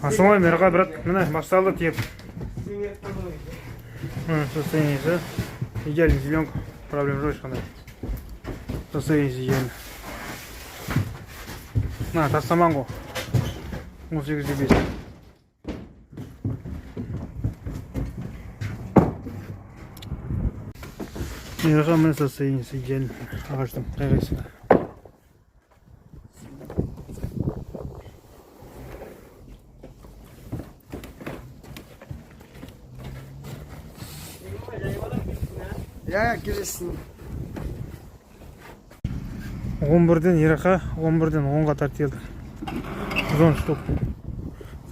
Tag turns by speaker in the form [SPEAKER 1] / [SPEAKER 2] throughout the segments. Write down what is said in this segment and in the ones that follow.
[SPEAKER 1] Асылмай мерға брат, міне башталды теп. Состояние идеальный зеленка, проблем жоқ ешқандай. Состояние идеальный. На, тастаман ғой. 18-де 5. Мерға міне состояние идеальный. Ағаштың қайғайсы.
[SPEAKER 2] Ya girişsin.
[SPEAKER 1] 11'den Irak'a, 11'den 10'ga tartıldı. 10 штук.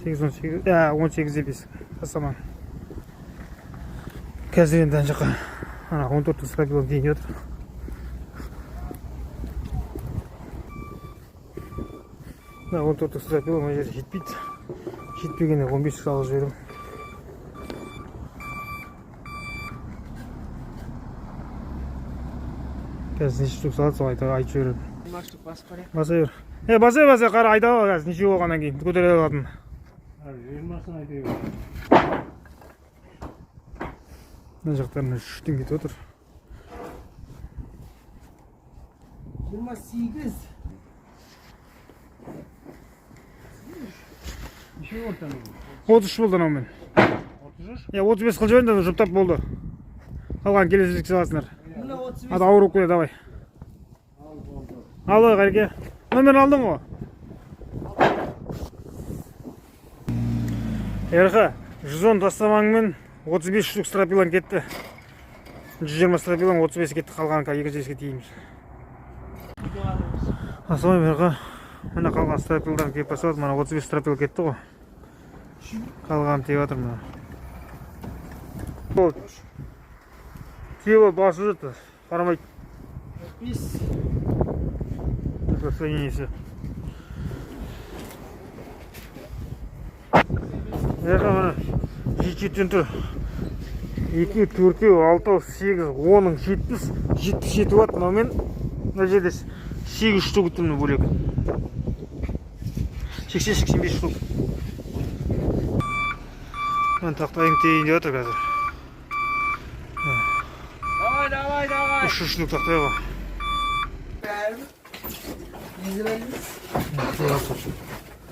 [SPEAKER 1] 8-18, 18'e 5. Kasaman. Қазірден жаққа. Ана 14 стабилов дейін отыр. Да, 14 стабилов мына жерде жетпейді. Жетпегенде 15 салып жіберем. Қазір неше штук салады, сол айтып жіберем. Баса бер. Баса қара айта ғой, қазір неше болғаннан кейін көтере алатын.
[SPEAKER 2] 20-сын айта бер.
[SPEAKER 1] Мына жақтарына 3-тен кетіп отыр.
[SPEAKER 2] 28. Неше ортан ол?
[SPEAKER 1] 33 болды анау мен.
[SPEAKER 2] 33?
[SPEAKER 1] 35 қыл жіберді, жұптап болды. Қалған келесіздік саласындар.
[SPEAKER 2] Мына 35.
[SPEAKER 1] Ады ауыр өкіле, давай. Ал ой, қайреке. Номер алдың ғой. Ерқа, 110 тастамаңмен 35 штук стропилан кетті. 120 стропилан 35 кетті, қалған 200-ге тиіміз. Асылай мерға, мына қалған стропилдан кеп басады, мына 35 стропил кетті ғой. Қалған теп атыр мына. Тебі басы жүрді, қарамайды.
[SPEAKER 2] 5.
[SPEAKER 1] Состояниесі. Ерқа мына жетен тұр. 2, 4, 6, 8, 10, 77 ватт. Мынаумен мына жерде 8 штук тұр бөлек. 80-85 штук. Мен тақтайын тейін деп отыр қазір.
[SPEAKER 2] Давай.
[SPEAKER 1] 3 штук тақтай ғой.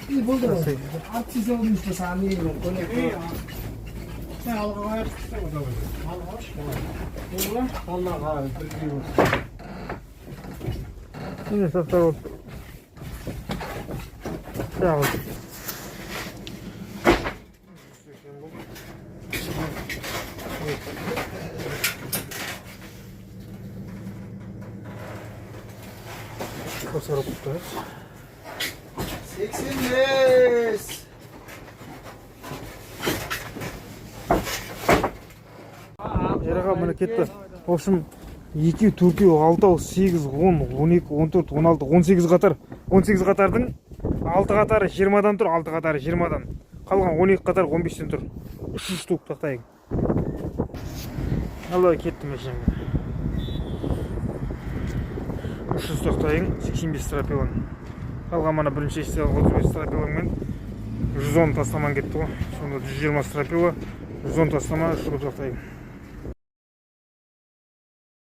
[SPEAKER 2] İyi buldu mu? Artist olmuş da sami yok. Sen algıya çıktı o da var. Algıya? Algıya.
[SPEAKER 1] Şimdi satlar oldu. Sağ ol. Basarıp tutarız.
[SPEAKER 2] 85.
[SPEAKER 1] Ерға міне кетті. В общем, 2, 4, 6, 8, 10, 12, 14, 16, 18 қатар. 18 қатардың 6 қатары 20-дан тұр, 6 қатары 20-дан. Қалған 12 қатар 15-тен тұр. 3 штук тақтайын. Аллай кетті мәшінге. 300 тақтайын, 85 стропилан. Қалған мана бірінші естегі 35 стропиланмен 110 тастаман кетті ғой. Сонда 120 стропила, 110 тастама, штук тақтайын.